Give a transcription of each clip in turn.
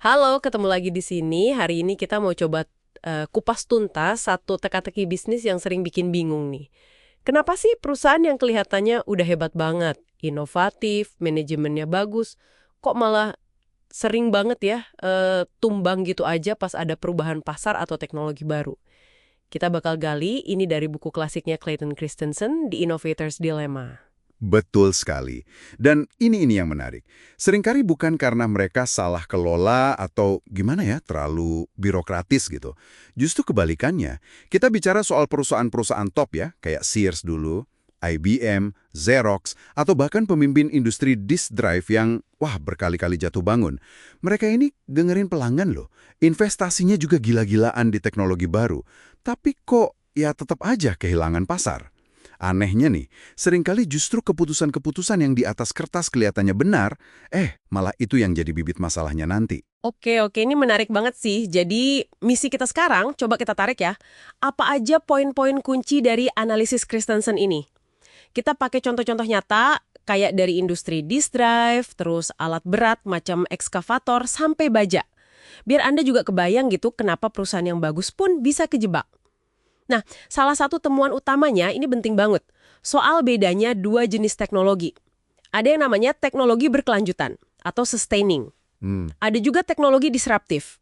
Halo, ketemu lagi di sini. Hari ini kita mau coba kupas tuntas satu teka-teki bisnis yang sering bikin bingung nih. Kenapa sih perusahaan yang kelihatannya udah hebat banget, inovatif, manajemennya bagus, kok malah sering banget ya tumbang gitu aja pas ada perubahan pasar atau teknologi baru? Kita bakal gali ini dari buku klasiknya Clayton Christensen, The Innovator's Dilemma. Betul sekali. Dan ini yang menarik. Seringkali bukan karena mereka salah kelola atau gimana ya, terlalu birokratis gitu. Justru kebalikannya. Kita bicara soal perusahaan-perusahaan top ya, kayak Sears dulu, IBM, Xerox, atau bahkan pemimpin industri disk drive yang, wah, berkali-kali jatuh bangun. Mereka ini dengerin pelanggan loh. Investasinya juga gila-gilaan di teknologi baru. Tapi kok ya tetap aja kehilangan pasar. Anehnya nih, seringkali justru keputusan-keputusan yang di atas kertas kelihatannya benar, malah itu yang jadi bibit masalahnya nanti. Oke, ini menarik banget sih. Jadi, misi kita sekarang, coba kita tarik ya. Apa aja poin-poin kunci dari analisis Christensen ini? Kita pakai contoh-contoh nyata, kayak dari industri disk drive, terus alat berat macam ekskavator, sampai baja. Biar Anda juga kebayang gitu kenapa perusahaan yang bagus pun bisa kejebak. Nah, salah satu temuan utamanya ini penting banget. Soal bedanya dua jenis teknologi. Ada yang namanya teknologi berkelanjutan atau sustaining. Ada juga teknologi disruptif.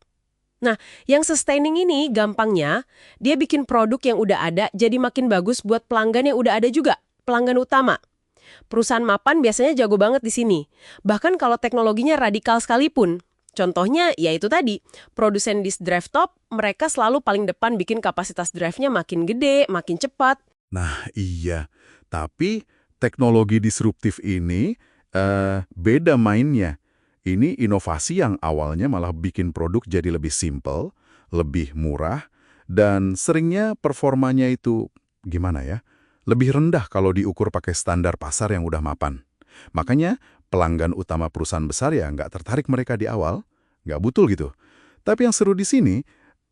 Nah, yang sustaining ini gampangnya, dia bikin produk yang udah ada jadi makin bagus buat pelanggan yang udah ada juga, pelanggan utama. Perusahaan mapan biasanya jago banget di sini. Bahkan kalau teknologinya radikal sekalipun. Contohnya, yaitu tadi, produsen disk drive top, mereka selalu paling depan bikin kapasitas drive-nya makin gede, makin cepat. Nah iya, tapi teknologi disruptif ini beda mainnya. Ini inovasi yang awalnya malah bikin produk jadi lebih simpel, lebih murah, dan seringnya performanya itu, gimana ya, lebih rendah kalau diukur pakai standar pasar yang udah mapan. Makanya pelanggan utama perusahaan besar ya nggak tertarik mereka di awal, nggak butuh gitu. Tapi yang seru di sini,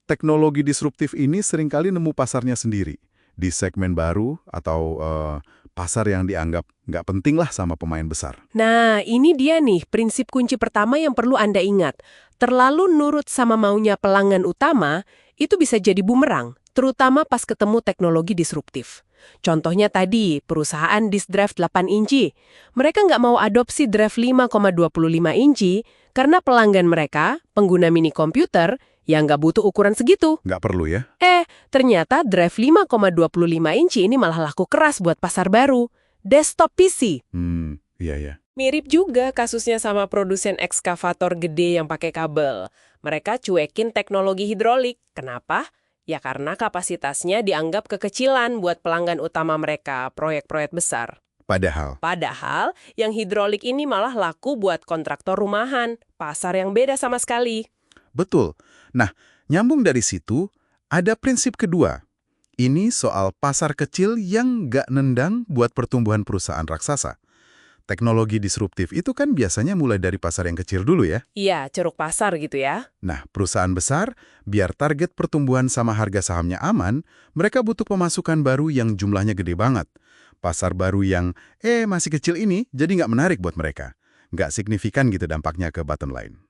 teknologi disruptif ini seringkali nemu pasarnya sendiri. Di segmen baru atau pasar yang dianggap nggak penting lah sama pemain besar. Nah, ini dia nih prinsip kunci pertama yang perlu Anda ingat. Terlalu nurut sama maunya pelanggan utama, itu bisa jadi bumerang, terutama pas ketemu teknologi disruptif. Contohnya tadi, perusahaan disk drive 8 inci. Mereka nggak mau adopsi drive 5,25 inci karena pelanggan mereka, pengguna mini komputer, yang nggak butuh ukuran segitu. Nggak perlu ya? Ternyata drive 5,25 inci ini malah laku keras buat pasar baru. Desktop PC. Iya. Mirip juga kasusnya sama produsen ekskavator gede yang pakai kabel. Mereka cuekin teknologi hidrolik. Kenapa? Ya karena kapasitasnya dianggap kekecilan buat pelanggan utama mereka, proyek-proyek besar. Padahal, Padahal, yang hidrolik ini malah laku buat kontraktor rumahan, pasar yang beda sama sekali. betul. Nah, nyambung dari situ, ada prinsip kedua. Ini soal pasar kecil yang nggak nendang buat pertumbuhan perusahaan raksasa. Teknologi disruptif itu kan biasanya mulai dari pasar yang kecil dulu ya. Iya, ceruk pasar gitu ya. Nah, perusahaan besar, biar target pertumbuhan sama harga sahamnya aman, mereka butuh pemasukan baru yang jumlahnya gede banget. Pasar baru yang, masih kecil ini jadi nggak menarik buat mereka. Nggak signifikan gitu dampaknya ke bottom line.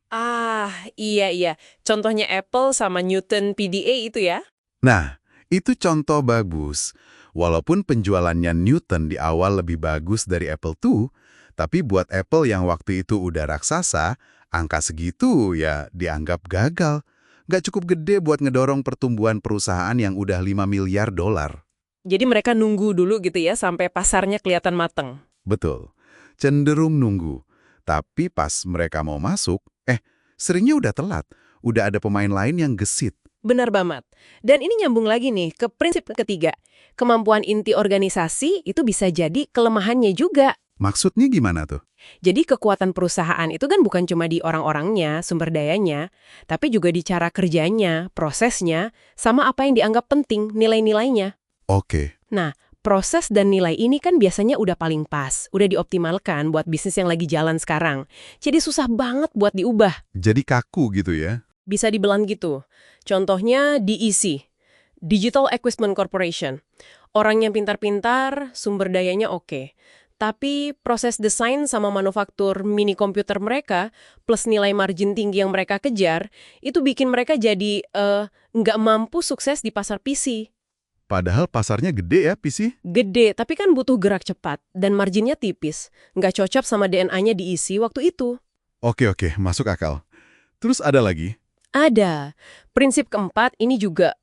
Iya. Contohnya Apple sama Newton PDA itu ya. Nah, itu contoh bagus. Walaupun penjualannya Newton di awal lebih bagus dari Apple II, tapi buat Apple yang waktu itu udah raksasa, angka segitu ya dianggap gagal. Nggak cukup gede buat ngedorong pertumbuhan perusahaan yang udah 5 miliar dolar. Jadi mereka nunggu dulu gitu ya sampai pasarnya kelihatan mateng. Betul. Cenderung nunggu. Tapi pas mereka mau masuk, seringnya udah telat. Udah ada pemain lain yang gesit. Benar banget. Dan ini nyambung lagi nih ke prinsip ketiga. Kemampuan inti organisasi itu bisa jadi kelemahannya juga. Maksudnya gimana tuh? Jadi kekuatan perusahaan itu kan bukan cuma di orang-orangnya, sumber dayanya, tapi juga di cara kerjanya, prosesnya, sama apa yang dianggap penting, nilai-nilainya. Oke. Nah, proses dan nilai ini kan biasanya udah paling pas, udah dioptimalkan buat bisnis yang lagi jalan sekarang. Jadi susah banget buat diubah. Jadi kaku gitu ya? Bisa dibilang gitu. Contohnya DEC, Digital Equipment Corporation. Orang yang pintar-pintar, sumber dayanya oke. Tapi proses desain sama manufaktur mini komputer mereka, plus nilai margin tinggi yang mereka kejar, itu bikin mereka jadi nggak mampu sukses di pasar PC. Padahal pasarnya gede ya PC. Gede, tapi kan butuh gerak cepat, dan marginnya tipis. Nggak cocok sama DNA-nya diisi waktu itu. Oke, masuk akal. Terus ada lagi? Ada. Prinsip keempat ini juga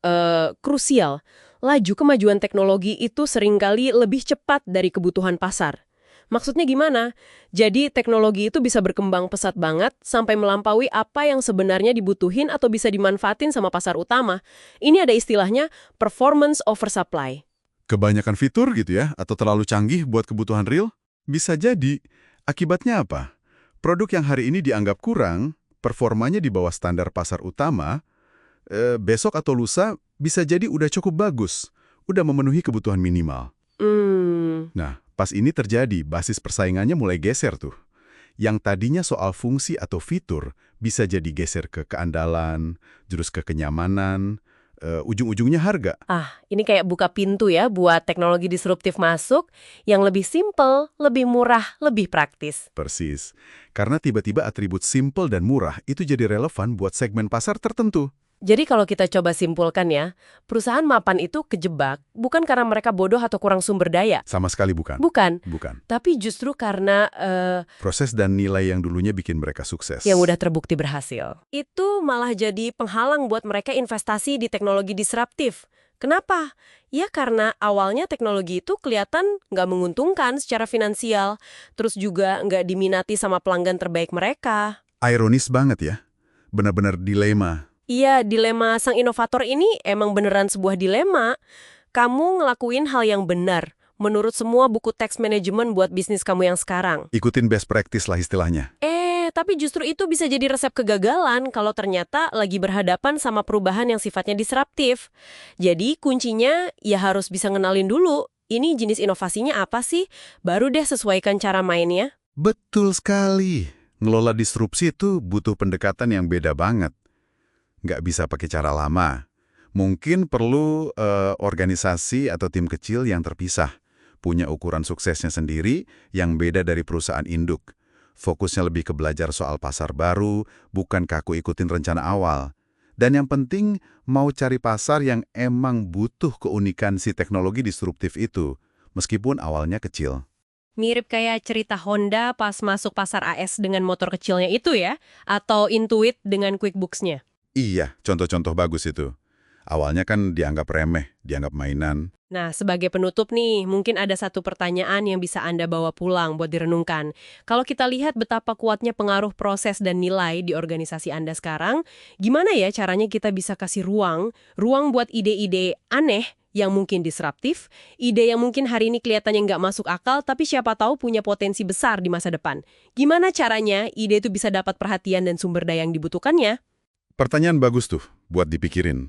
krusial. Laju kemajuan teknologi itu seringkali lebih cepat dari kebutuhan pasar. Maksudnya gimana? Jadi teknologi itu bisa berkembang pesat banget sampai melampaui apa yang sebenarnya dibutuhin atau bisa dimanfaatin sama pasar utama. Ini ada istilahnya performance oversupply. Kebanyakan fitur gitu ya, atau terlalu canggih buat kebutuhan real? Bisa jadi. Akibatnya apa? Produk yang hari ini dianggap kurang, performanya di bawah standar pasar utama, besok atau lusa bisa jadi udah cukup bagus, udah memenuhi kebutuhan minimal. Nah, pas ini terjadi, basis persaingannya mulai geser tuh. Yang tadinya soal fungsi atau fitur bisa jadi geser ke keandalan, terus ke kenyamanan, ujung-ujungnya harga. Ini kayak buka pintu ya buat teknologi disruptif masuk yang lebih simple, lebih murah, lebih praktis. Persis. Karena tiba-tiba atribut simple dan murah itu jadi relevan buat segmen pasar tertentu. Jadi kalau kita coba simpulkan ya, perusahaan mapan itu kejebak bukan karena mereka bodoh atau kurang sumber daya. Sama sekali bukan. Bukan. Bukan. Tapi justru karena Proses dan nilai yang dulunya bikin mereka sukses. yang udah terbukti berhasil. Itu malah jadi penghalang buat mereka investasi di teknologi disruptif. Kenapa? Ya karena awalnya teknologi itu kelihatan nggak menguntungkan secara finansial, terus juga nggak diminati sama pelanggan terbaik mereka. Ironis banget ya. Benar-benar dilema. Iya, dilema sang inovator ini emang beneran sebuah dilema. Kamu ngelakuin hal yang benar, menurut semua buku teks manajemen buat bisnis kamu yang sekarang. Ikutin best practice lah istilahnya. Tapi justru itu bisa jadi resep kegagalan kalau ternyata lagi berhadapan sama perubahan yang sifatnya disruptif. Jadi kuncinya ya harus bisa ngenalin dulu, ini jenis inovasinya apa sih? Baru deh sesuaikan cara mainnya. Betul sekali. Ngelola disrupsi itu butuh pendekatan yang beda banget. Nggak bisa pakai cara lama. Mungkin perlu organisasi atau tim kecil yang terpisah. Punya ukuran suksesnya sendiri yang beda dari perusahaan induk. Fokusnya lebih ke belajar soal pasar baru, bukan kaku ikutin rencana awal. Dan yang penting, mau cari pasar yang emang butuh keunikan si teknologi disruptif itu, meskipun awalnya kecil. Mirip kayak cerita Honda pas masuk pasar AS dengan motor kecilnya itu ya? Atau Intuit dengan QuickBooks-nya? Iya, contoh-contoh bagus itu. Awalnya kan dianggap remeh, dianggap mainan. Nah, sebagai penutup nih, mungkin ada satu pertanyaan yang bisa Anda bawa pulang buat direnungkan. Kalau kita lihat betapa kuatnya pengaruh proses dan nilai di organisasi Anda sekarang, gimana ya caranya kita bisa kasih ruang buat ide-ide aneh yang mungkin disruptif, ide yang mungkin hari ini kelihatannya nggak masuk akal, tapi siapa tahu punya potensi besar di masa depan. Gimana caranya ide itu bisa dapat perhatian dan sumber daya yang dibutuhkannya? Pertanyaan bagus tuh, buat dipikirin.